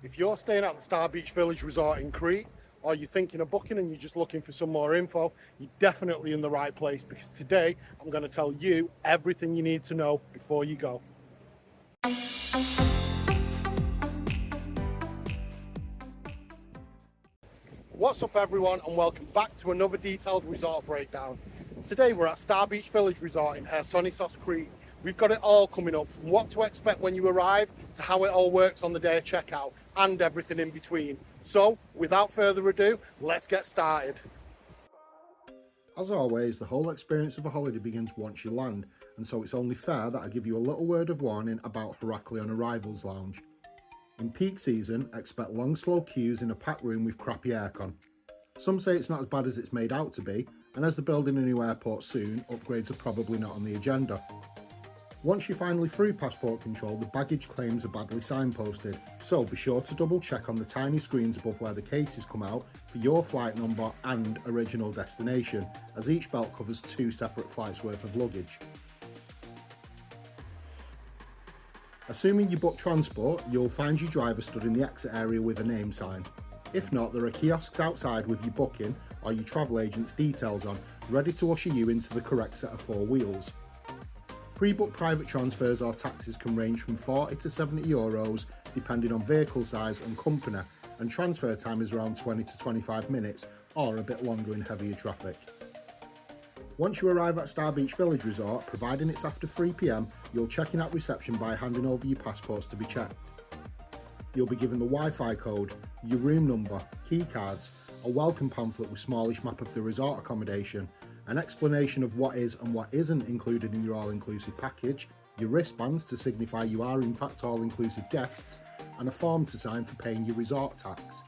If you're staying at the Star Beach Village Resort in Crete, or you're thinking of booking and you're just looking for some more info, you're definitely in the right place, because today I'm going to tell you everything you need to know before you go. What's up everyone, and welcome back to another detailed resort breakdown. Today we're at Star Beach Village Resort in Hersonissos, Crete. We've got it all coming up, from what to expect when you arrive to how it all works on the day of checkout and everything in between. So without further ado, let's get started. As always, the whole experience of a holiday begins once you land, and so it's only fair that I give you a little word of warning about Heraclion Arrivals Lounge. In peak season, expect long slow queues in a packed room with crappy aircon. Some say it's not as bad as it's made out to be, and as they're building a new airport soon, upgrades are probably not on the agenda. Once you're finally through passport control, the baggage claims are badly signposted, so be sure to double check on the tiny screens above where the cases come out for your flight number and original destination, as each belt covers 2 separate flights worth of luggage. Assuming you book transport, you'll find your driver stood in the exit area with a name sign. If not, there are kiosks outside with your booking or your travel agent's details on, ready to usher you into the correct set of 4 wheels. Pre-booked private transfers or taxis can range from 40 to 70 euros depending on vehicle size and company, and transfer time is around 20 to 25 minutes or a bit longer in heavier traffic. Once you arrive at Star Beach Village Resort, providing it's after 3 PM, you'll check in at reception by handing over your passports to be checked. You'll be given the Wi-Fi code, your room number, key cards, a welcome pamphlet with smallish map of the resort accommodation, an explanation of what is and what isn't included in your all-inclusive package, your wristbands to signify you are in fact all-inclusive guests, and a form to sign for paying your resort tax.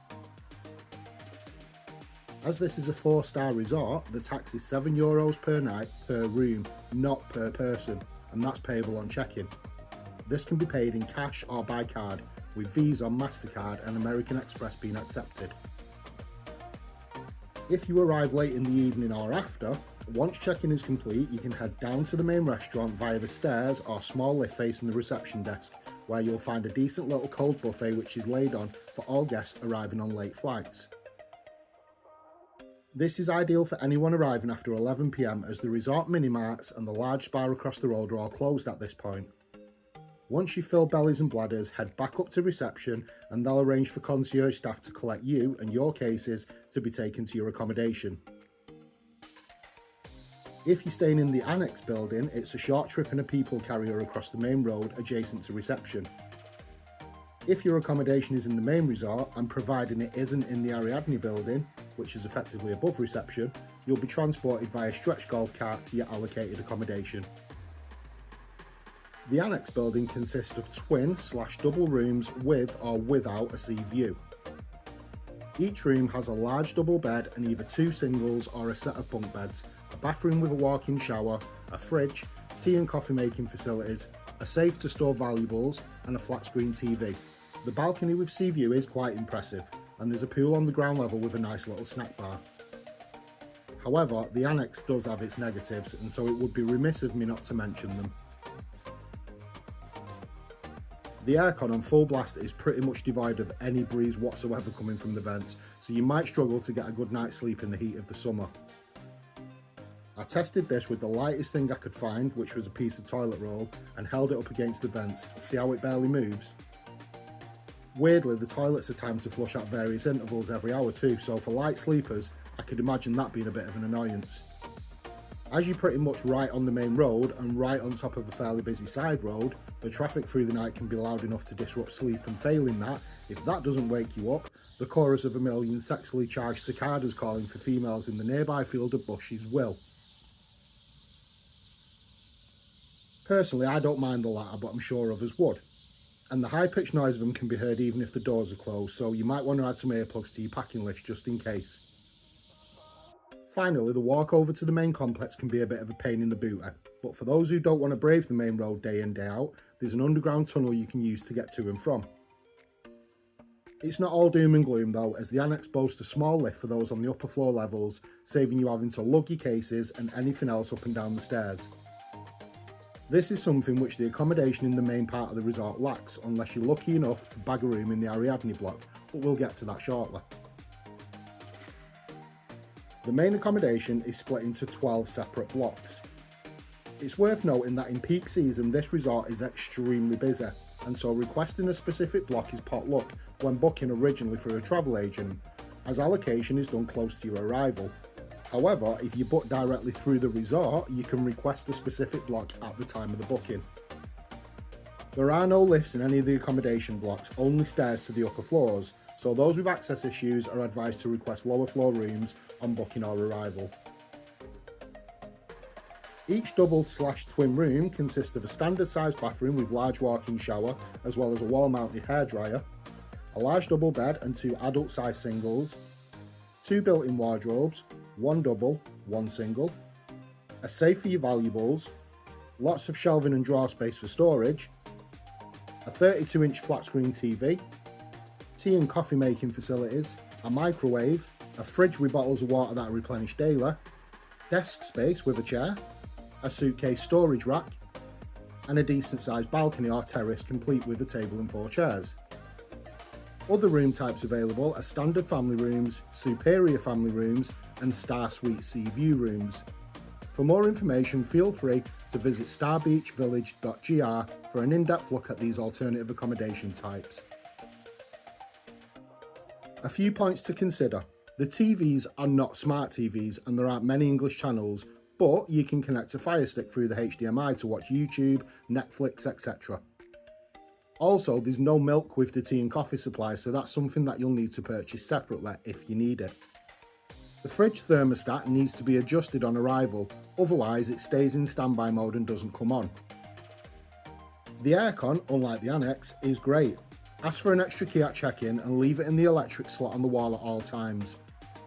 As this is a 4-star resort, the tax is €7 per night per room, not per person, and that's payable on check-in. This can be paid in cash or by card, with Visa, MasterCard and American Express being accepted. If you arrive late in the evening or after, once check-in is complete, you can head down to the main restaurant via the stairs or small lift facing the reception desk, where you'll find a decent little cold buffet which is laid on for all guests arriving on late flights. This is ideal for anyone arriving after 11 PM, as the resort mini-marts and the large spa across the road are all closed at this point. Once you fill bellies and bladders, head back up to reception and they'll arrange for concierge staff to collect you and your cases to be taken to your accommodation. If you're staying in the annex building, it's a short trip in a people carrier across the main road adjacent to reception. If your accommodation is in the main resort, and providing it isn't in the Ariadne building, which is effectively above reception, you'll be transported via stretch golf cart to your allocated accommodation. The annex building consists of twin/double rooms with or without a sea view. Each room has a large double bed and either 2 singles or a set of bunk beds, a bathroom with a walk-in shower, a fridge, tea and coffee making facilities, a safe to store valuables and a flat screen TV. The balcony with sea view is quite impressive, and there's a pool on the ground level with a nice little snack bar. However, the annex does have its negatives, and so it would be remiss of me not to mention them. The aircon on full blast is pretty much devoid of any breeze whatsoever coming from the vents, so you might struggle to get a good night's sleep in the heat of the summer. I tested this with the lightest thing I could find, which was a piece of toilet roll, and held it up against the vents. See how it barely moves? Weirdly, the toilets are timed to flush at various intervals every hour too, so for light sleepers, I could imagine that being a bit of an annoyance. As you're pretty much right on the main road and right on top of a fairly busy side road, the traffic through the night can be loud enough to disrupt sleep, and failing that, if that doesn't wake you up, the chorus of a million sexually charged cicadas calling for females in the nearby field of bushes will. Personally, I don't mind the latter, but I'm sure others would. And the high-pitched noise of them can be heard even if the doors are closed, so you might want to add some earplugs to your packing list just in case. Finally, the walk over to the main complex can be a bit of a pain in the booter, but for those who don't want to brave the main road day in day out, there's an underground tunnel you can use to get to and from. It's not all doom and gloom though, as the annex boasts a small lift for those on the upper floor levels, saving you having to lug your cases and anything else up and down the stairs. This is something which the accommodation in the main part of the resort lacks unless you're lucky enough to bag a room in the Ariadne block, but we'll get to that shortly. The main accommodation is split into 12 separate blocks. It's worth noting that in peak season this resort is extremely busy, and so requesting a specific block is pot luck when booking originally through a travel agent, as allocation is done close to your arrival. However, if you book directly through the resort, you can request a specific block at the time of the booking. There are no lifts in any of the accommodation blocks, only stairs to the upper floors, so those with access issues are advised to request lower floor rooms on booking or arrival. Each double/twin room consists of a standard sized bathroom with large walk-in shower, as well as a wall-mounted hairdryer, a large double bed and 2 adult-sized singles, 2 built-in wardrobes, 1 double, 1 single, a safe for your valuables, lots of shelving and drawer space for storage, a 32-inch flat-screen TV, tea and coffee making facilities, a microwave, a fridge with bottles of water that are replenished daily, desk space with a chair, a suitcase storage rack, and a decent sized balcony or terrace complete with a table and 4 chairs. Other room types available are standard family rooms, superior family rooms, and Star Suite Sea View rooms. For more information, feel free to visit starbeachvillage.gr for an in-depth look at these alternative accommodation types. A few points to consider. The TVs are not smart TVs and there aren't many English channels, but you can connect a Fire Stick through the HDMI to watch YouTube, Netflix, etc. Also, there's no milk with the tea and coffee supply, so that's something that you'll need to purchase separately if you need it. The fridge thermostat needs to be adjusted on arrival, otherwise it stays in standby mode and doesn't come on. The aircon, unlike the annex, is great. Ask for an extra key at check-in and leave it in the electric slot on the wall at all times.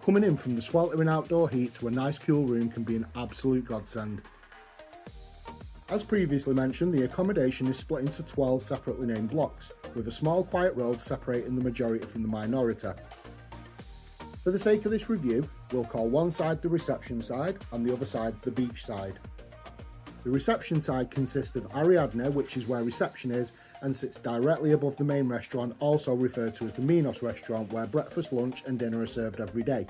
Coming in from the sweltering outdoor heat to a nice cool room can be an absolute godsend. As previously mentioned, the accommodation is split into 12 separately named blocks, with a small quiet road separating the majority from the minority. For the sake of this review, we'll call one side the reception side and the other side the beach side. The reception side consists of Ariadne, which is where reception is, and sits directly above the main restaurant, also referred to as the Minos restaurant, where breakfast, lunch and dinner are served every day.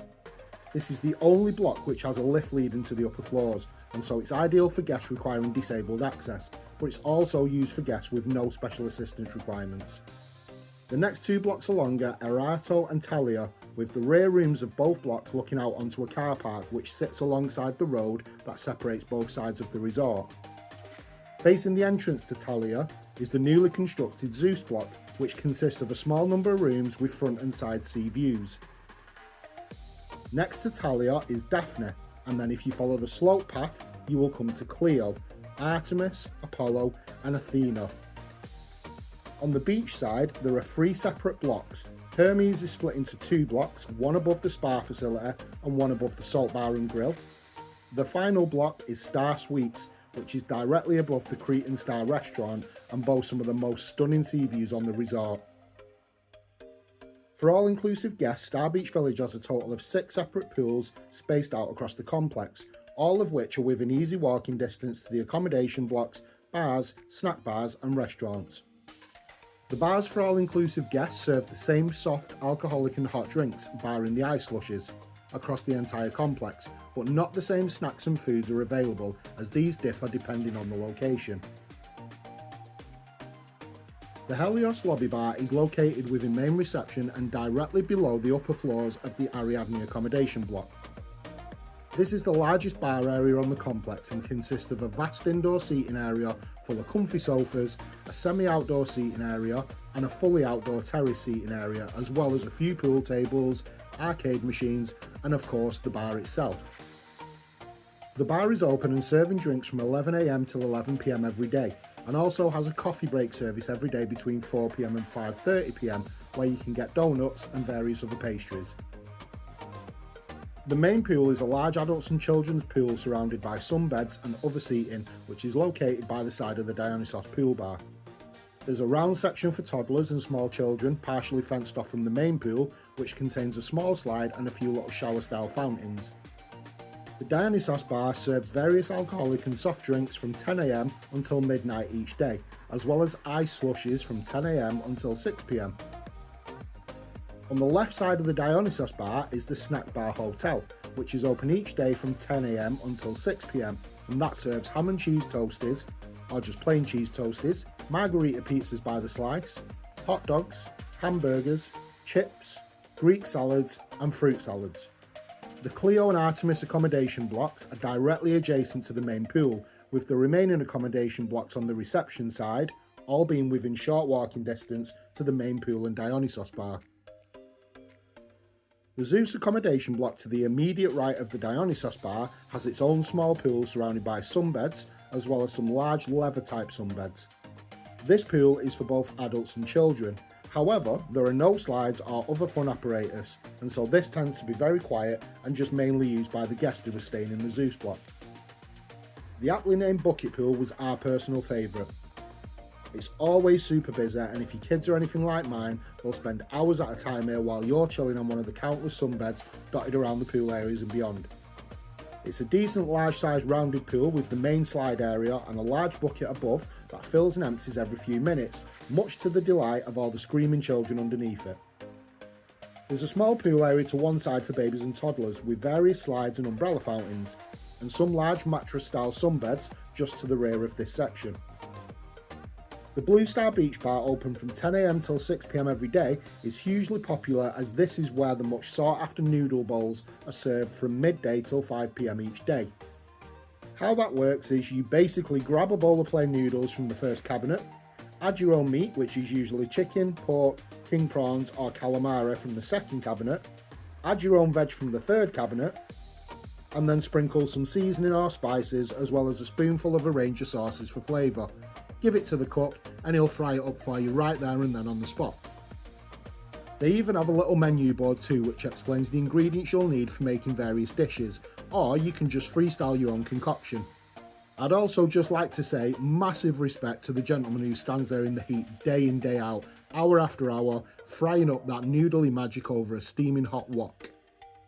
This is the only block which has a lift leading to the upper floors, and so it's ideal for guests requiring disabled access, but it's also used for guests with no special assistance requirements. The next 2 blocks along are Erato and Thalassa, with the rear rooms of both blocks looking out onto a car park which sits alongside the road that separates both sides of the resort. Facing the entrance to Thalassa is the newly constructed Zeus block, which consists of a small number of rooms with front and side sea views. Next to Thalassa is Daphne, and then if you follow the slope path, you will come to Cleo, Artemis, Apollo and Athena. On the beach side, there are 3 separate blocks. Hermes is split into 2 blocks, one above the spa facility and one above the salt bar and grill. The final block is Star Suites, which is directly above the Crete and Star restaurant and boasts some of the most stunning sea views on the resort. For all-inclusive guests, Star Beach Village has a total of 6 separate pools spaced out across the complex, all of which are within easy walking distance to the accommodation blocks, bars, snack bars and restaurants. The bars for all-inclusive guests serve the same soft, alcoholic and hot drinks, barring the ice slushes, across the entire complex, but not the same snacks and foods are available, as these differ depending on the location. The Helios lobby bar is located within main reception and directly below the upper floors of the Ariadne accommodation block. This is the largest bar area on the complex and consists of a vast indoor seating area full of comfy sofas, a semi-outdoor seating area and a fully outdoor terrace seating area, as well as a few pool tables, arcade machines and of course the bar itself. The bar is open and serving drinks from 11 AM till 11 PM every day, and also has a coffee break service every day between 4 PM and 5:30 PM, where you can get donuts and various other pastries. The main pool is a large adults and children's pool surrounded by sunbeds and other seating, which is located by the side of the Dionysos pool bar. There's a round section for toddlers and small children, partially fenced off from the main pool, which contains a small slide and a few little shower style fountains. The Dionysos bar serves various alcoholic and soft drinks from 10 AM until midnight each day, as well as ice slushes from 10 AM until 6 PM. On the left side of the Dionysos bar is the Snack Bar Hotel, which is open each day from 10 AM until 6 PM, and that serves ham and cheese toasties, or just plain cheese toasties, margarita pizzas by the slice, hot dogs, hamburgers, chips, Greek salads and fruit salads. The Clio and Artemis accommodation blocks are directly adjacent to the main pool, with the remaining accommodation blocks on the reception side, all being within short walking distance to the main pool and Dionysos bar. The Zeus accommodation block to the immediate right of the Dionysos bar has its own small pool surrounded by sunbeds, as well as some large leather type sunbeds. This pool is for both adults and children. However, there are no slides or other fun apparatus, and so this tends to be very quiet and just mainly used by the guests who are staying in the Zeus block. The aptly named bucket pool was our personal favourite. It's always super busy, and if your kids are anything like mine, they'll spend hours at a time here while you're chilling on one of the countless sunbeds dotted around the pool areas and beyond. It's a decent large sized rounded pool with the main slide area and a large bucket above that fills and empties every few minutes, much to the delight of all the screaming children underneath it. There's a small pool area to one side for babies and toddlers with various slides and umbrella fountains, and some large mattress style sunbeds just to the rear of this section. The Blue Star Beach Bar, open from 10 AM till 6 PM every day, is hugely popular as this is where the much sought after noodle bowls are served from midday till 5 PM each day. How that works is you basically grab a bowl of plain noodles from the first cabinet, add your own meat, which is usually chicken, pork, king prawns or calamari from the second cabinet, add your own veg from the third cabinet, and then sprinkle some seasoning or spices as well as a spoonful of a range of sauces for flavour. Give it to the cook and he'll fry it up for you right there and then on the spot. They even have a little menu board too, which explains the ingredients you'll need for making various dishes, or you can just freestyle your own concoction. I'd also just like to say massive respect to the gentleman who stands there in the heat day in day out, hour after hour, frying up that noodly magic over a steaming hot wok.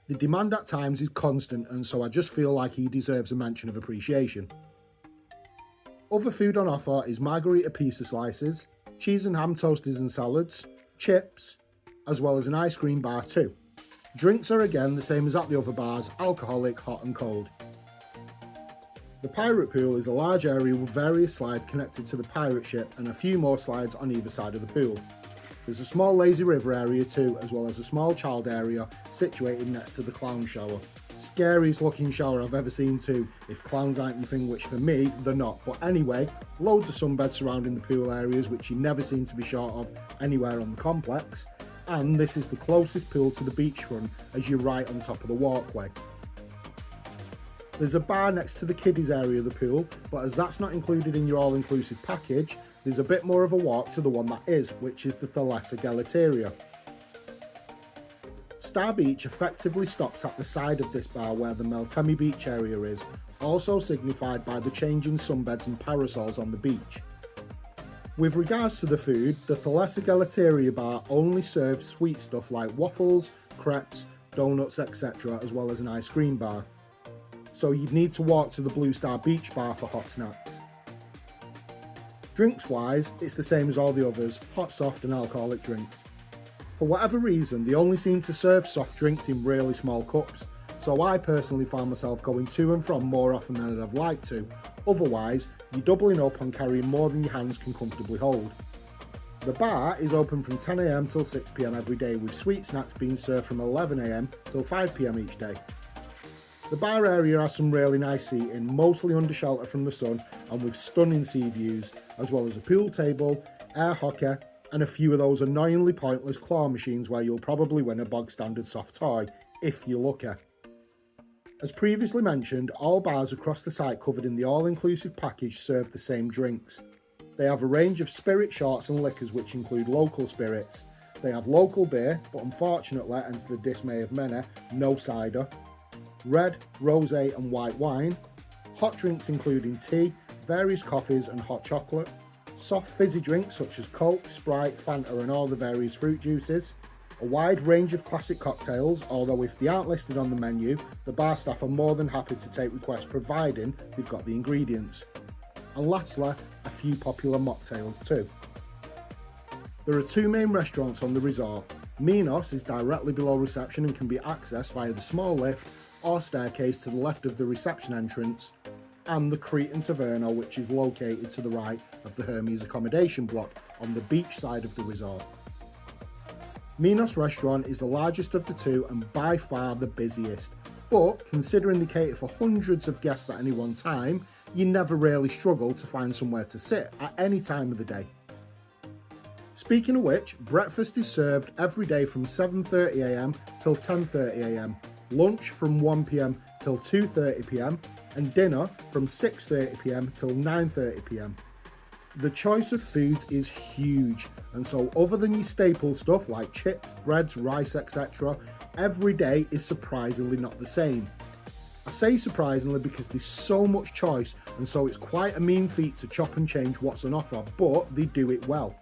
The demand at times is constant, and so I just feel like he deserves a mention of appreciation. Other food on offer is margarita pizza slices, cheese and ham toasties and salads, chips, as well as an ice cream bar too. Drinks are again the same as at the other bars, alcoholic, hot and cold. The pirate pool is a large area with various slides connected to the pirate ship and a few more slides on either side of the pool. There's a small lazy river area too, as well as a small child area situated next to the clown shower. Scariest looking shower I've ever seen too, if clowns aren't your thing, which for me, they're not. But anyway, loads of sunbeds surrounding the pool areas, which you never seem to be short of anywhere on the complex. And this is the closest pool to the beachfront as you're right on top of the walkway. There's a bar next to the kiddies area of the pool, but as that's not included in your all-inclusive package, there's a bit more of a walk to the one that is, which is the Thalassa Galateria. Star Beach effectively stops at the side of this bar where the Meltemi Beach area is, also signified by the changing sunbeds and parasols on the beach. With regards to the food, the Thalassa Galateria bar only serves sweet stuff like waffles, crepes, donuts, etc., as well as an ice cream bar. So you'd need to walk to the Blue Star Beach bar for hot snacks. Drinks wise, it's the same as all the others, hot, soft and alcoholic drinks. For whatever reason, they only seem to serve soft drinks in really small cups, so I personally found myself going to and from more often than I'd have liked to. Otherwise, you're doubling up on carrying more than your hands can comfortably hold. The bar is open from 10 AM till 6 PM every day, with sweet snacks being served from 11 AM till 5 PM each day. The bar area has some really nice seating, mostly under shelter from the sun and with stunning sea views, as well as a pool table, air hockey, and a few of those annoyingly pointless claw machines where you'll probably win a bog standard soft toy, if you're lucky. As previously mentioned, all bars across the site covered in the all-inclusive package serve the same drinks. They have a range of spirit shorts and liquors which include local spirits. They have local beer, but unfortunately, and to the dismay of many, no cider. Red, rosé and white wine. Hot drinks including tea, various coffees and hot chocolate. Soft fizzy drinks such as Coke, Sprite, Fanta and all the various fruit juices. a wide range of classic cocktails, although if they aren't listed on the menu, the bar staff are more than happy to take requests providing they've got the ingredients. And lastly, a few popular mocktails too. There are two main restaurants on the resort. Minos is directly below reception and can be accessed via the small lift or staircase to the left of the reception entrance, and the Cretan Taverna, which is located to the right of the Hermes accommodation block on the beach side of the resort. Minos restaurant is the largest of the two and by far the busiest, but considering they cater for hundreds of guests at any one time, you never really struggle to find somewhere to sit at any time of the day. Speaking of which, breakfast is served every day from 7:30 AM till 10:30 AM, lunch from 1 PM till 2:30 PM, and dinner from 6:30 PM till 9:30 PM. The choice of foods is huge, and so other than your staple stuff like chips, breads, rice, etc., every day is surprisingly not the same. I say surprisingly because there's so much choice, and so it's quite a mean feat to chop and change what's on offer, but they do it well.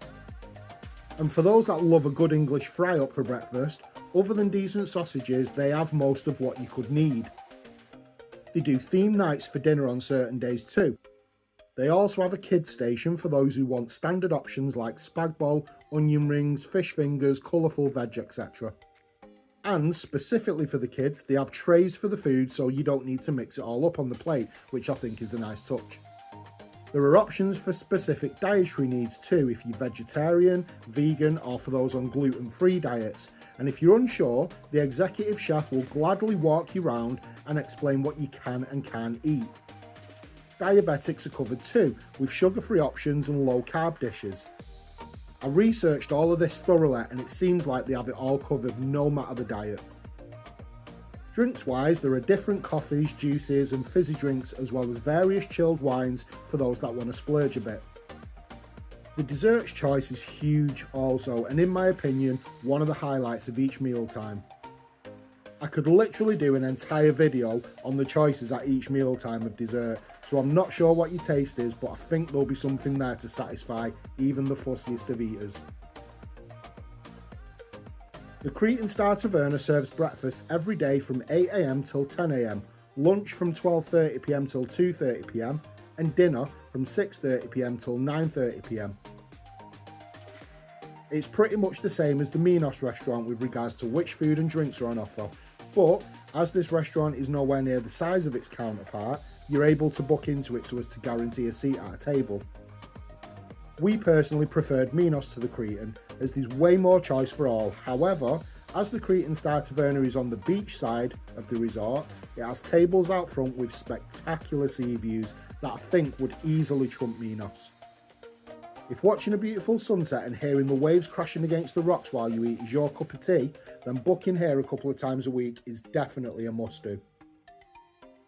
And for those that love a good English fry up for breakfast, other than decent sausages, they have most of what you could need. They do themed nights for dinner on certain days too. They also have a kids station for those who want standard options like spag bowl, onion rings, fish fingers, colourful veg, etc. And specifically for the kids, they have trays for the food so you don't need to mix it all up on the plate, which I think is a nice touch. There are options for specific dietary needs too, if you're vegetarian, vegan, or for those on gluten-free diets. And if you're unsure, the executive chef will gladly walk you around and explain what you can and can't eat. Diabetics are covered too, with sugar-free options and low-carb dishes. I researched all of this thoroughly and it seems like they have it all covered no matter the diet. Drinks-wise, there are different coffees, juices and fizzy drinks, as well as various chilled wines for those that want to splurge a bit. The desserts choice is huge also, and in my opinion, one of the highlights of each mealtime. I could literally do an entire video on the choices at each mealtime of dessert, so I'm not sure what your taste is, but I think there'll be something there to satisfy even the fussiest of eaters. The Cretan Star Taverna serves breakfast every day from 8 AM till 10 AM, lunch from 12:30 PM till 2:30 PM, and dinner from 6:30 PM till 9:30 PM. It's pretty much the same as the Minos restaurant with regards to which food and drinks are on offer, but as this restaurant is nowhere near the size of its counterpart, you're able to book into it so as to guarantee a seat at a table. We personally preferred Minos to the Cretan, as there's way more choice for all. However, as the Cretan Star Taverna is on the beach side of the resort, it has tables out front with spectacular sea views that I think would easily trump Minos. If watching a beautiful sunset and hearing the waves crashing against the rocks while you eat is your cup of tea, then booking here a couple of times a week is definitely a must-do.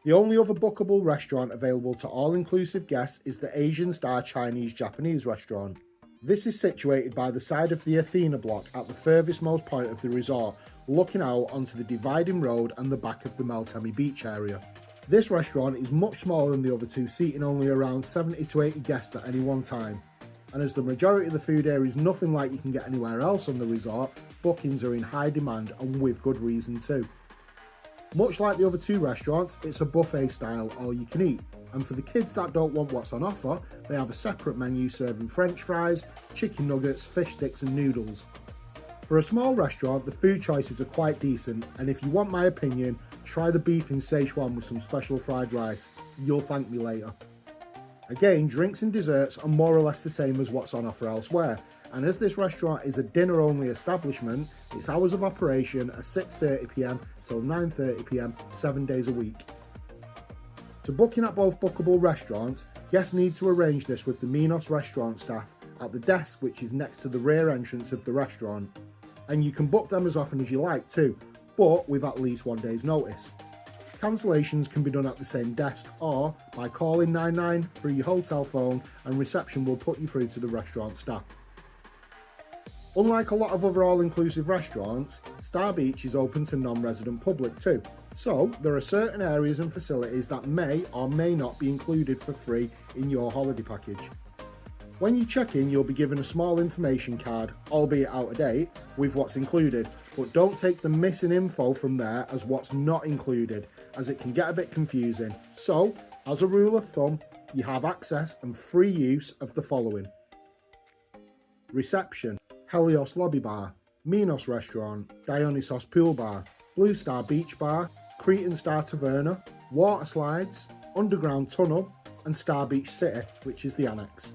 The only other bookable restaurant available to all-inclusive guests is the Asian Star Chinese-Japanese restaurant. This is situated by the side of the Athena block at the furthest most point of the resort, looking out onto the dividing road and the back of the Meltemi beach area. This restaurant is much smaller than the other two, seating only around 70 to 80 guests at any one time. And as the majority of the food here is nothing like you can get anywhere else on the resort, bookings are in high demand and with good reason too. Much like the other two restaurants, it's a buffet style all you can eat, and for the kids that don't want what's on offer, they have a separate menu serving french fries, chicken nuggets, fish sticks and noodles. For a small restaurant, the food choices are quite decent, and if you want my opinion, try the beef in Szechuan with some special fried rice. You'll thank me later. Again, drinks and desserts are more or less the same as what's on offer elsewhere, and as this restaurant is a dinner-only establishment, its hours of operation are 6:30 PM till 9:30 PM, 7 days a week. To booking at both bookable restaurants, guests need to arrange this with the Minos restaurant staff at the desk which is next to the rear entrance of the restaurant, and you can book them as often as you like too, but with at least 1 day's notice. Cancellations can be done at the same desk or by calling 99 through your hotel phone, and reception will put you through to the restaurant staff. Unlike a lot of other all-inclusive restaurants, Star Beach is open to non-resident public too, so there are certain areas and facilities that may or may not be included for free in your holiday package. When you check in, you'll be given a small information card, albeit out of date, with what's included, but don't take the missing info from there as what's not included, as it can get a bit confusing. So, as a rule of thumb, you have access and free use of the following: reception, Helios lobby bar, Minos restaurant, Dionysos pool bar, Blue Star beach bar, Cretan Star taverna, water slides, underground tunnel, and Star Beach City, which is the annex.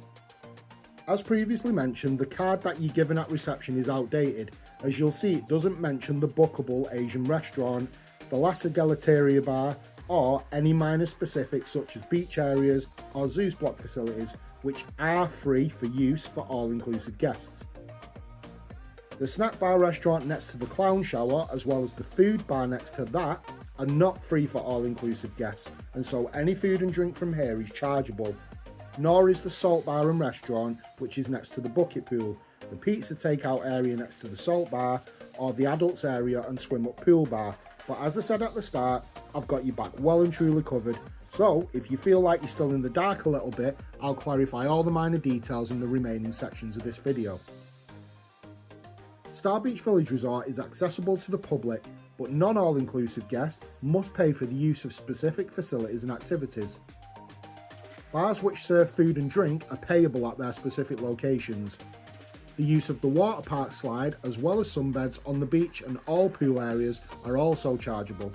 As previously mentioned, the card that you're given at reception is outdated, as you'll see it doesn't mention the Bookable Asian restaurant, Thalassa Gelateria bar, or any minor specifics such as beach areas or Zeus block facilities, which are free for use for all-inclusive guests. The snack bar restaurant next to the clown shower, as well as the food bar next to that, are not free for all-inclusive guests, and so any food and drink from here is chargeable. Nor is the salt bar and restaurant, which is next to the bucket pool, the pizza takeout area next to the salt bar, or the adults area and swim up pool bar. But as I said at the start, I've got you back well and truly covered, so if you feel like you're still in the dark a little bit, I'll clarify all the minor details in the remaining sections of this video. Star Beach Village Resort is accessible to the public, but non-all-inclusive guests must pay for the use of specific facilities and activities. Bars which serve food and drink are payable at their specific locations. The use of the water park slide, as well as sunbeds on the beach and all pool areas, are also chargeable.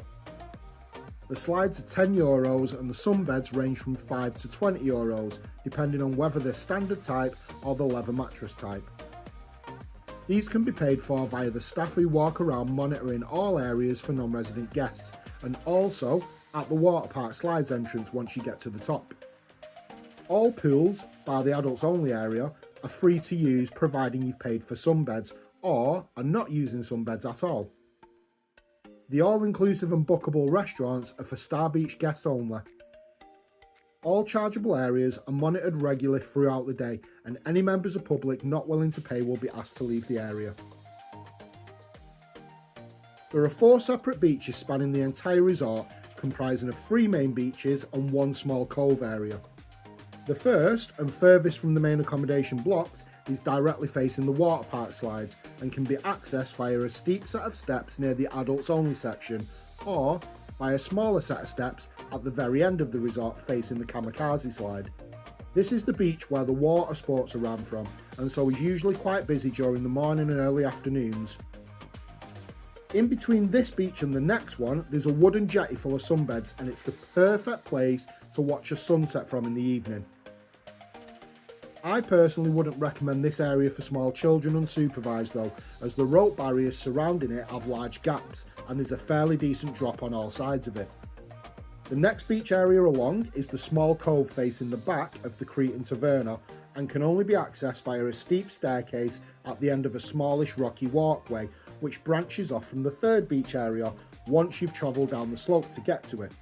The slides are €10 and the sunbeds range from €5 to €20, depending on whether they're standard type or the leather mattress type. These can be paid for via the staff who walk around monitoring all areas for non-resident guests, and also at the water park slides entrance once you get to the top. All pools, bar the adults only area, are free to use providing you've paid for sunbeds or are not using sunbeds at all. The all-inclusive and bookable restaurants are for Star Beach guests only. All chargeable areas are monitored regularly throughout the day, and any members of public not willing to pay will be asked to leave the area. There are 4 separate beaches spanning the entire resort, comprising of 3 main beaches and 1 small cove area. The first and furthest from the main accommodation blocks is directly facing the water park slides and can be accessed via a steep set of steps near the adults only section, or by a smaller set of steps at the very end of the resort facing the kamikaze slide. This is the beach where the water sports are ran from, and so is usually quite busy during the morning and early afternoons. In between this beach and the next one, there's a wooden jetty full of sunbeds, and it's the perfect place to watch a sunset from in the evening. I personally wouldn't recommend this area for small children unsupervised though, as the rope barriers surrounding it have large gaps and there's a fairly decent drop on all sides of it. The next beach area along is the small cove facing the back of the Cretan taverna and can only be accessed via a steep staircase at the end of a smallish rocky walkway, which branches off from the third beach area once you've travelled down the slope to get to it.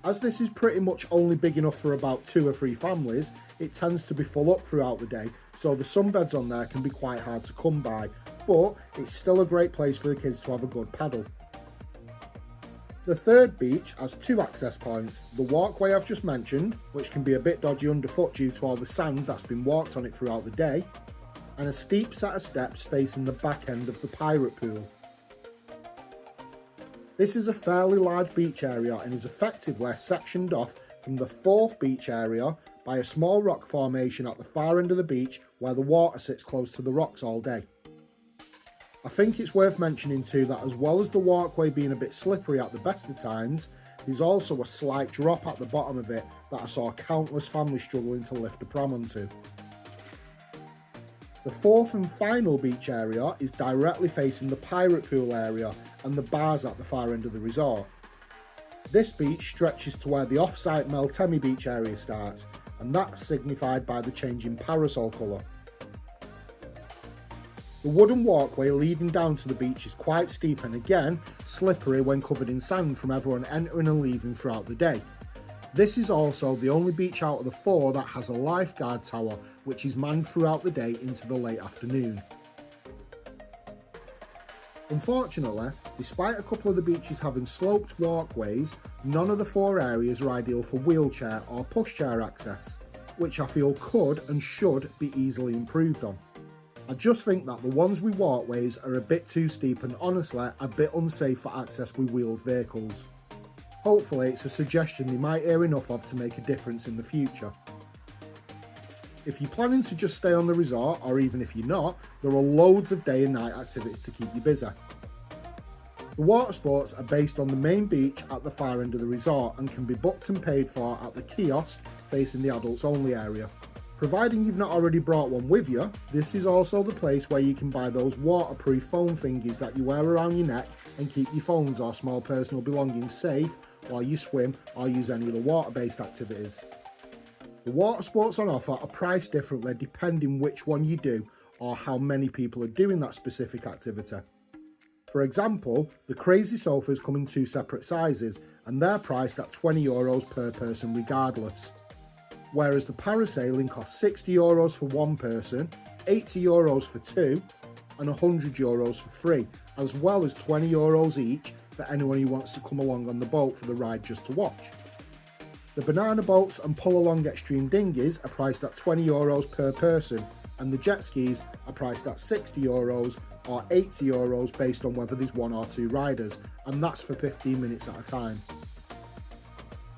As this is pretty much only big enough for about 2 or 3 families, it tends to be full up throughout the day, so the sunbeds on there can be quite hard to come by, but it's still a great place for the kids to have a good paddle. The third beach has 2 access points: the walkway I've just mentioned, which can be a bit dodgy underfoot due to all the sand that's been walked on it throughout the day, and a steep set of steps facing the back end of the pirate pool. This is a fairly large beach area and is effectively sectioned off from the 4th beach area by a small rock formation at the far end of the beach where the water sits close to the rocks all day. I think it's worth mentioning too that as well as the walkway being a bit slippery at the best of times, there's also a slight drop at the bottom of it that I saw countless families struggling to lift a pram onto. The 4th and final beach area is directly facing the pirate pool area and the bars at the far end of the resort. This beach stretches to where the off-site Meltemi beach area starts, and that's signified by the changing parasol colour. The wooden walkway leading down to the beach is quite steep and again slippery when covered in sand from everyone entering and leaving throughout the day. This is also the only beach out of the 4 that has a lifeguard tower, which is manned throughout the day into the late afternoon. Unfortunately, despite a couple of the beaches having sloped walkways, none of the 4 areas are ideal for wheelchair or pushchair access. which I feel could and should be easily improved on. I just think that the ones with walkways are a bit too steep and honestly a bit unsafe for access with wheeled vehicles. Hopefully it's a suggestion they might hear enough of to make a difference in the future. If you're planning to just stay on the resort, or even if you're not, there are loads of day and night activities to keep you busy. The water sports are based on the main beach at the far end of the resort and can be booked and paid for at the kiosk facing the adults only area. Providing you've not already brought one with you, this is also the place where you can buy those waterproof phone thingies that you wear around your neck and keep your phones or small personal belongings safe while you swim or use any of the water-based activities. The water sports on offer are priced differently depending which one you do or how many people are doing that specific activity. For example, the Crazy Sofas come in 2 separate sizes and they're priced at €20 per person regardless. Whereas the parasailing costs €60 for one person, €80 for 2 and €100 for free, as well as €20 each for anyone who wants to come along on the boat for the ride just to watch. The banana boats and pull-along extreme dinghies are priced at €20 per person, and the jet skis are priced at €60 or €80 based on whether there's 1 or 2 riders, and that's for 15 minutes at a time.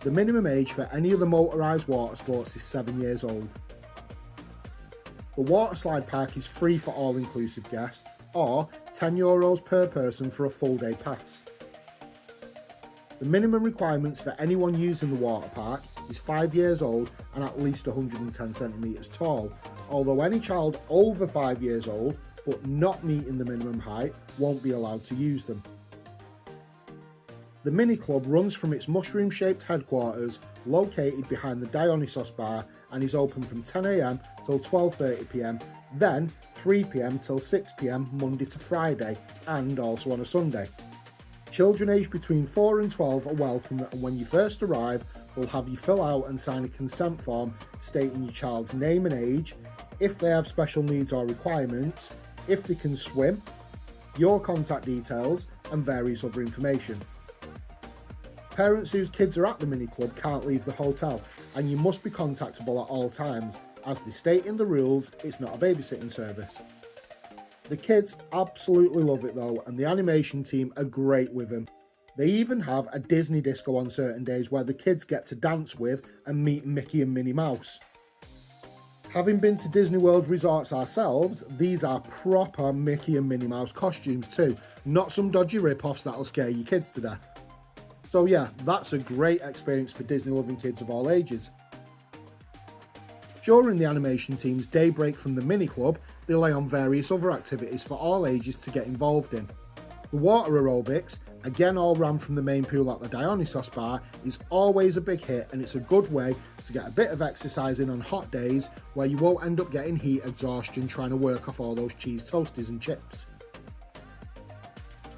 The minimum age for any of the motorised water sports is 7 years old. The water slide park is free for all-inclusive guests, or €10 per person for a full day pass. The minimum requirements for anyone using the water park is 5 years old and at least 110 centimetres tall, although any child over 5 years old but not meeting the minimum height won't be allowed to use them. The mini club runs from its mushroom-shaped headquarters located behind the Dionysos bar and is open from 10 AM till 12:30 PM, then 3 PM till 6 PM Monday to Friday and also on a Sunday. Children aged between 4 and 12 are welcome, and when you first arrive, we'll have you fill out and sign a consent form stating your child's name and age, if they have special needs or requirements, if they can swim, your contact details and various other information. Parents whose kids are at the mini club can't leave the hotel and you must be contactable at all times. As they state in the rules, it's not a babysitting service. The kids absolutely love it though, and the animation team are great with them. They even have a Disney disco on certain days where the kids get to dance with and meet Mickey and Minnie Mouse. Having been to Disney World resorts ourselves, these are proper Mickey and Minnie Mouse costumes too, not some dodgy rip-offs that'll scare your kids to death. So yeah, that's a great experience for Disney loving kids of all ages. During the animation team's day break from the mini club, they lay on various other activities for all ages to get involved in. The water aerobics, again all ran from the main pool at the Dionysos bar, is always a big hit, and it's a good way to get a bit of exercise in on hot days where you won't end up getting heat exhaustion trying to work off all those cheese toasties and chips.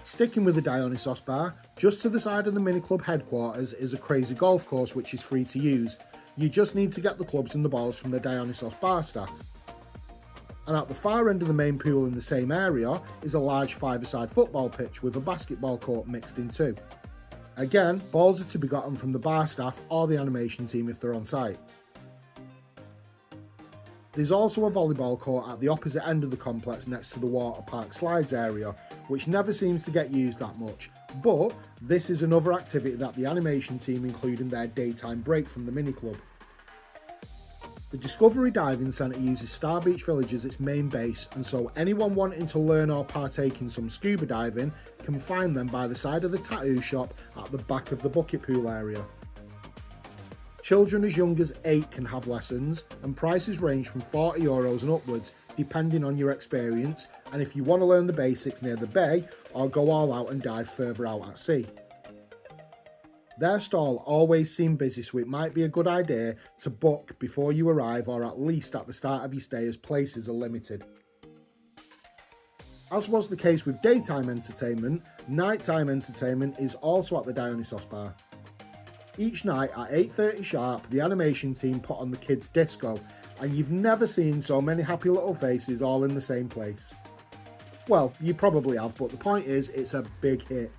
Sticking with the Dionysos bar, just to the side of the mini club headquarters is a crazy golf course which is free to use. You just need to get the clubs and the balls from the Dionysos bar staff. And at the far end of the main pool in the same area is a large 5-a-side football pitch with a basketball court mixed in too. Again, balls are to be gotten from the bar staff or the animation team if they're on site. There's also a volleyball court at the opposite end of the complex next to the water park slides area, which never seems to get used that much, but this is another activity that the animation team include in their daytime break from the mini club. The Discovery Diving Centre uses Star Beach Village as its main base, and so anyone wanting to learn or partake in some scuba diving can find them by the side of the tattoo shop at the back of the bucket pool area. Children as young as 8 can have lessons, and prices range from €40 and upwards depending on your experience and if you want to learn the basics near the bay or go all out and dive further out at sea. Their stall always seem busy, so it might be a good idea to book before you arrive or at least at the start of your stay, as places are limited. As was the case with daytime entertainment, nighttime entertainment is also at the Dionysos bar. Each night at 8:30 sharp, the animation team put on the kids' disco, and you've never seen so many happy little faces all in the same place. Well, you probably have, but the point is, it's a big hit.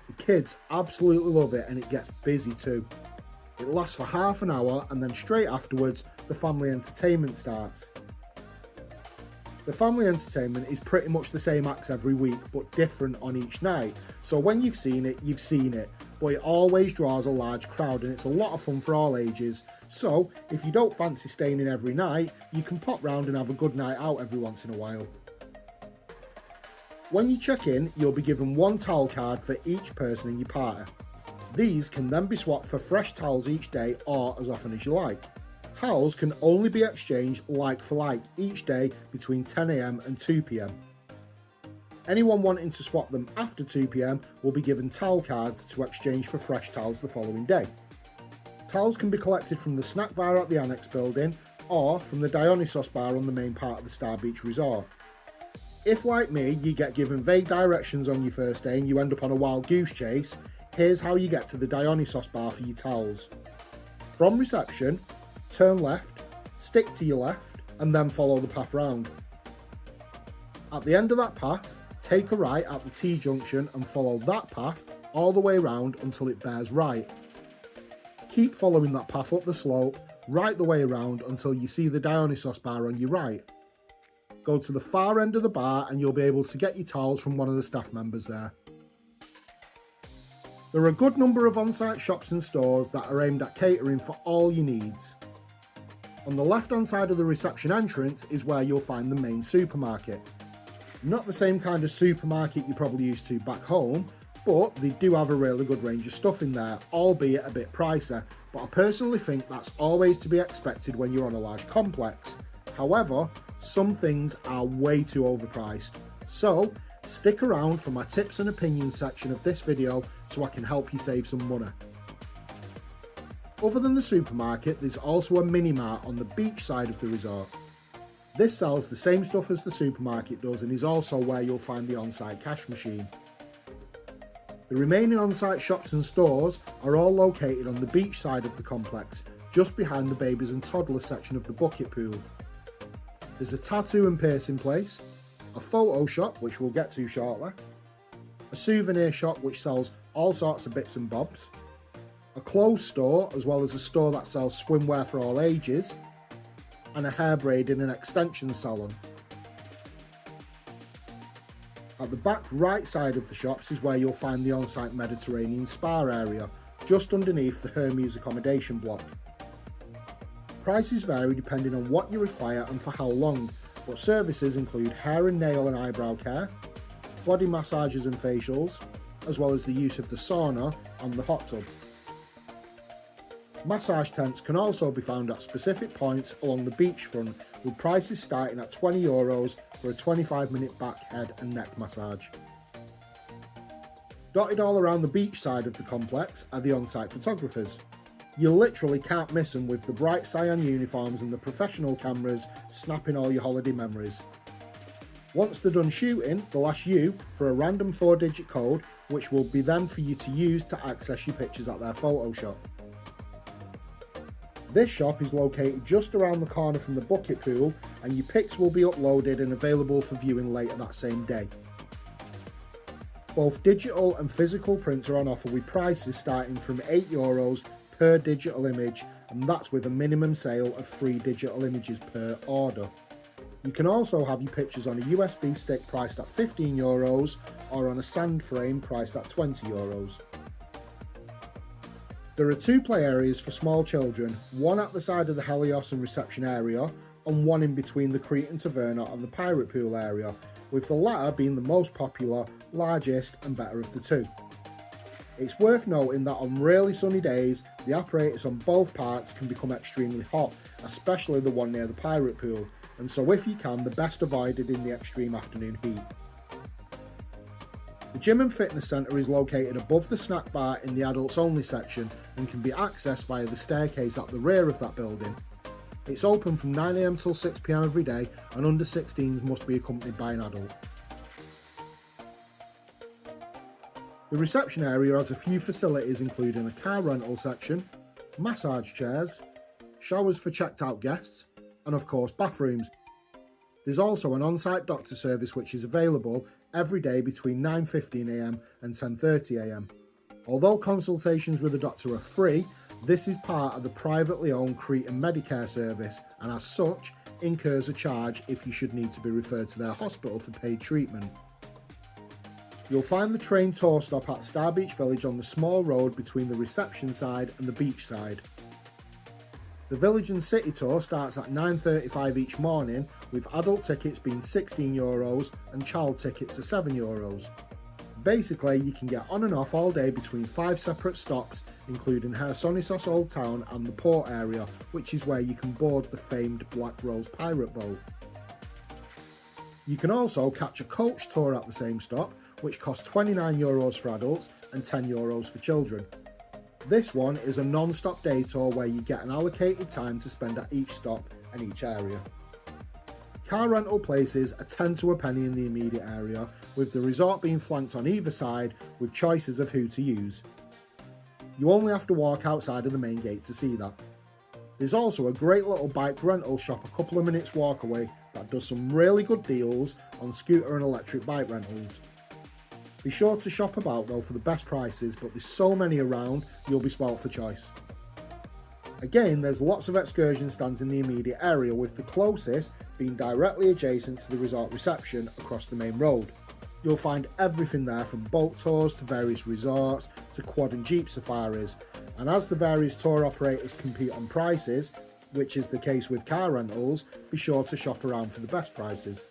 The kids absolutely love it, and it gets busy too. It lasts for half an hour, and then straight afterwards, the family entertainment starts. The family entertainment is pretty much the same acts every week, but different on each night. So when you've seen it, you've seen it. But it always draws a large crowd and it's a lot of fun for all ages. So if you don't fancy staying in every night, you can pop round and have a good night out every once in a while. When you check in, you'll be given one towel card for each person in your party. These can then be swapped for fresh towels each day or as often as you like. Towels can only be exchanged like for like each day between 10 AM and 2 PM. Anyone wanting to swap them after 2 PM will be given towel cards to exchange for fresh towels the following day. Towels can be collected from the snack bar at the annex building or from the Dionysos bar on the main part of the Star Beach Resort. If, like me, you get given vague directions on your first day and you end up on a wild goose chase, here's how you get to the Dionysos bar for your towels. From reception, turn left, stick to your left, and then follow the path round. At the end of that path, take a right at the T-junction and follow that path all the way round until it bears right. Keep following that path up the slope, right the way around until you see the Dionysos bar on your right. Go to the far end of the bar and you'll be able to get your towels from one of the staff members there. There are a good number of on-site shops and stores that are aimed at catering for all your needs. On the left-hand side of the reception entrance is where you'll find the main supermarket. Not the same kind of supermarket you're probably used to back home, but they do have a really good range of stuff in there, albeit a bit pricey, but I personally think that's always to be expected when you're on a large complex. However, some things are way too overpriced. So, stick around for my tips and opinions section of this video so I can help you save some money. Other than the supermarket, there's also a mini mart on the beach side of the resort. This sells the same stuff as the supermarket does and is also where you'll find the on-site cash machine. The remaining on-site shops and stores are all located on the beach side of the complex, just behind the babies and toddlers section of the bucket pool. There's a tattoo and piercing place, a photo shop which we'll get to shortly, a souvenir shop which sells all sorts of bits and bobs, a clothes store as well as a store that sells swimwear for all ages, and a hair braiding and extension salon. At the back right side of the shops is where you'll find the on-site Mediterranean spa area, just underneath the Hermes accommodation block. Prices vary depending on what you require and for how long, but services include hair and nail and eyebrow care, body massages and facials, as well as the use of the sauna and the hot tub. Massage tents can also be found at specific points along the beachfront, with prices starting at €20 for a 25-minute back, head and neck massage. Dotted all around the beach side of the complex are the on-site photographers. You literally can't miss them with the bright cyan uniforms and the professional cameras snapping all your holiday memories. Once they're done shooting, they'll ask you for a random 4-digit code, which will be then for you to use to access your pictures at their photo shop. This shop is located just around the corner from the bucket pool and your pics will be uploaded and available for viewing later that same day. Both digital and physical prints are on offer with prices starting from €8 per digital image, and that's with a minimum sale of 3 digital images per order. You can also have your pictures on a USB stick priced at €15 or on a sand frame priced at €20. There are 2 play areas for small children, one at the side of the Helios and reception area and one in between the Crete and Taverna and the pirate pool area, with the latter being the most popular, largest and better of the 2. It's worth noting that on really sunny days, the apparatus on both parks can become extremely hot, especially the one near the pirate pool, and so if you can, the best avoided in the extreme afternoon heat. The gym and fitness centre is located above the snack bar in the adults only section and can be accessed via the staircase at the rear of that building. It's open from 9 AM till 6 PM every day and under 16s must be accompanied by an adult. The reception area has a few facilities including a car rental section, massage chairs, showers for checked out guests, and of course bathrooms. There's also an on-site doctor service which is available every day between 9:15 AM and 10:30 AM. Although consultations with a doctor are free, This is part of the privately owned Cretan Medicare service and as such incurs a charge if you should need to be referred to their hospital for paid treatment. You'll find the train tour stop at Star Beach Village on the small road between the reception side and the beach side. The village and city tour starts at 9:35 each morning, with adult tickets being €16 and child tickets are €7. Basically, you can get on and off all day between 5 separate stops, including Hersonissos Old Town and the port area, which is where you can board the famed Black Rose pirate boat. You can also catch a coach tour at the same stop, which costs €29 for adults and €10 for children. This one is a non-stop day tour where you get an allocated time to spend at each stop and each area. Car rental places are 10 to a penny in the immediate area, with the resort being flanked on either side with choices of who to use. You only have to walk outside of the main gate to see that. There's also a great little bike rental shop a couple of minutes walk away that does some really good deals on scooter and electric bike rentals. Be sure to shop about though for the best prices, but there's so many around you'll be spoilt for choice. Again, there's lots of excursion stands in the immediate area, with the closest being directly adjacent to the resort reception across the main road. You'll find everything there from boat tours to various resorts to quad and jeep safaris, and as the various tour operators compete on prices, which is the case with car rentals, be sure to shop around for the best prices.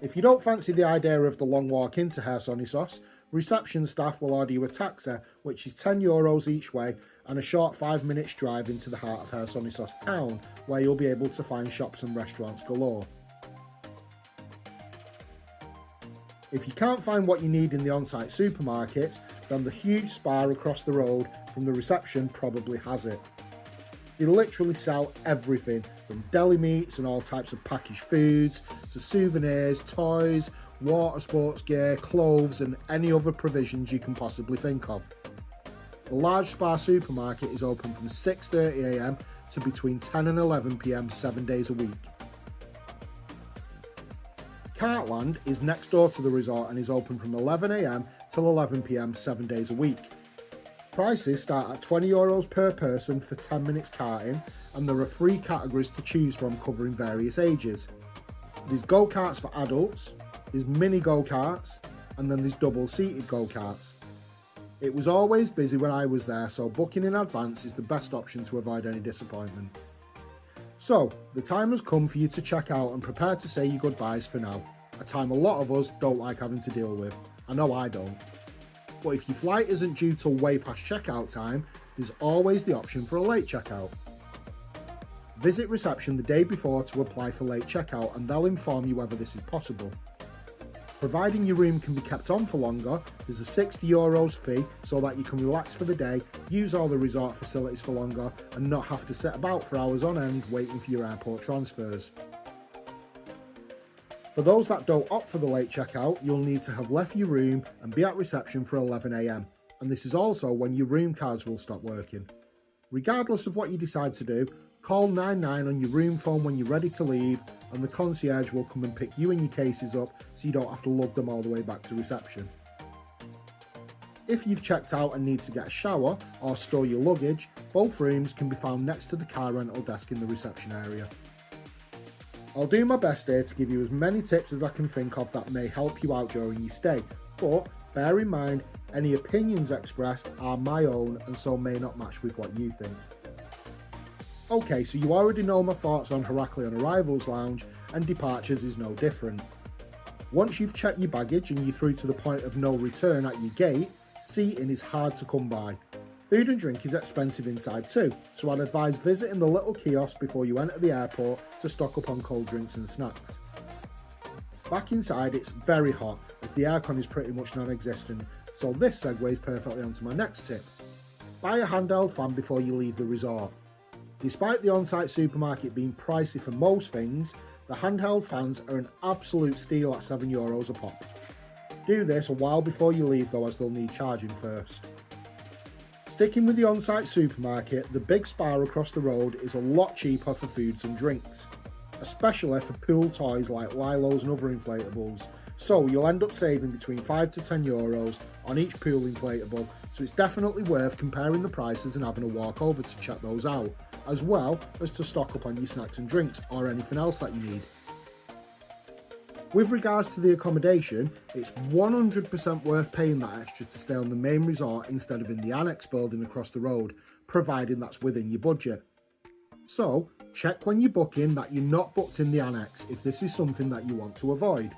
If you don't fancy the idea of the long walk into Hersonissos, reception staff will order you a taxi, which is €10 each way, and a short 5 minutes drive into the heart of Hersonissos town, where you'll be able to find shops and restaurants galore. If you can't find what you need in the on-site supermarkets, then the huge spa across the road from the reception probably has it. They literally sell everything, from deli meats and all types of packaged foods, to souvenirs, toys, water sports gear, clothes and any other provisions you can possibly think of. The large spa supermarket is open from 6:30 AM to between 10 and 11 PM 7 days a week. Cartland is next door to the resort and is open from 11 AM till 11 PM 7 days a week. Prices start at €20 per person for 10 minutes karting, and there are 3 categories to choose from covering various ages. There's go-karts for adults, there's mini go-karts, and then there's double-seated go-karts. It was always busy when I was there, so booking in advance is the best option to avoid any disappointment. So, the time has come for you to check out and prepare to say your goodbyes for now, a time a lot of us don't like having to deal with. I know I don't. But if your flight isn't due till way past checkout time, there's always the option for a late checkout. Visit reception the day before to apply for late checkout and they'll inform you whether this is possible. Providing your room can be kept on for longer, there's a €60 fee so that you can relax for the day, use all the resort facilities for longer and not have to sit about for hours on end waiting for your airport transfers. For those that don't opt for the late checkout, you'll need to have left your room and be at reception for 11 AM, and this is also when your room cards will stop working. Regardless of what you decide to do, call 99 on your room phone when you're ready to leave, and the concierge will come and pick you and your cases up so you don't have to lug them all the way back to reception. If you've checked out and need to get a shower or store your luggage, both rooms can be found next to the car rental desk in the reception area. I'll do my best here to give you as many tips as I can think of that may help you out during your stay, but bear in mind any opinions expressed are my own and so may not match with what you think. Okay, so you already know my thoughts on Heraklion Arrivals Lounge, and departures is no different. Once you've checked your baggage and you're through to the point of no return at your gate, seating is hard to come by. Food and drink is expensive inside too, so I'd advise visiting the little kiosk before you enter the airport to stock up on cold drinks and snacks. Back inside it's very hot as the aircon is pretty much non-existent, so this segues perfectly onto my next tip. Buy a handheld fan before you leave the resort. Despite the on-site supermarket being pricey for most things, the handheld fans are an absolute steal at €7 a pop. Do this a while before you leave though, as they'll need charging first. Sticking with the on-site supermarket, the big spa across the road is a lot cheaper for foods and drinks, especially for pool toys like Lilos and other inflatables, so you'll end up saving between €5 to €10 on each pool inflatable, so it's definitely worth comparing the prices and having a walk over to check those out, as well as to stock up on your snacks and drinks or anything else that you need. With regards to the accommodation, it's 100% worth paying that extra to stay on the main resort instead of in the annex building across the road, providing that's within your budget. So, check when you're booking that you're not booked in the annex if this is something that you want to avoid.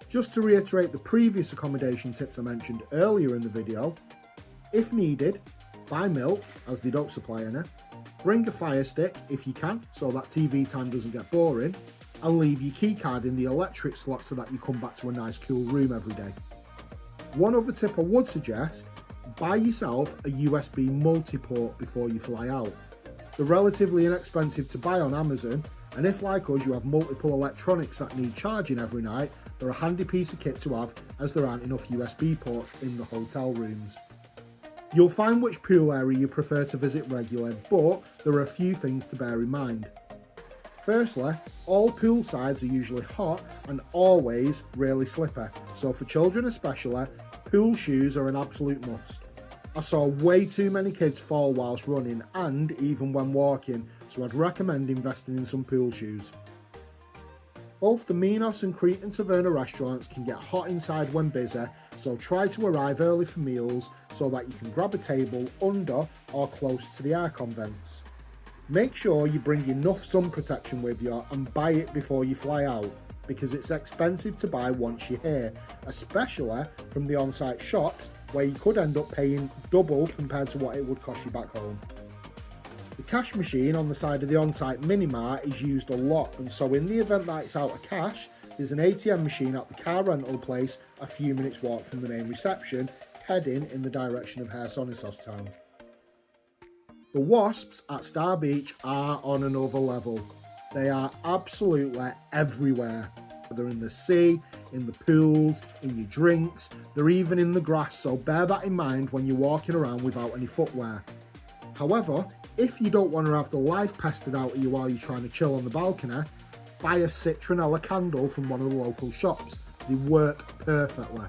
Just to reiterate the previous accommodation tips I mentioned earlier in the video, if needed, buy milk as they don't supply any, bring a fire stick if you can so that TV time doesn't get boring, and leave your key card in the electric slot so that you come back to a nice cool room every day. One other tip I would suggest, buy yourself a USB multi-port before you fly out. They're relatively inexpensive to buy on Amazon, and if like us you have multiple electronics that need charging every night, they're a handy piece of kit to have as there aren't enough USB ports in the hotel rooms. You'll find which pool area you prefer to visit regularly, but there are a few things to bear in mind. Firstly, all pool sides are usually hot and always really slippery, so for children especially, pool shoes are an absolute must. I saw way too many kids fall whilst running and even when walking, so I'd recommend investing in some pool shoes. Both the Minos and Crete and Taverna restaurants can get hot inside when busy, so try to arrive early for meals so that you can grab a table under or close to the aircon vents. Make sure you bring enough sun protection with you and buy it before you fly out, because it's expensive to buy once you're here, especially from the on-site shops where you could end up paying double compared to what it would cost you back home. The cash machine on the side of the on-site mini-mart is used a lot, and so in the event that it's out of cash, there's an ATM machine at the car rental place a few minutes walk from the main reception, heading in the direction of Hersonissos town. The wasps at Star Beach are on another level. They are absolutely everywhere. They're in the sea, in the pools, in your drinks, they're even in the grass, so bear that in mind when you're walking around without any footwear. However, if you don't want to have the life pested out of you while you're trying to chill on the balcony, buy a citronella candle from one of the local shops. They work perfectly.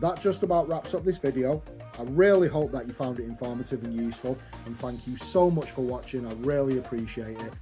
That just about wraps up this video. I really hope that you found it informative and useful, and thank you so much for watching. I really appreciate it.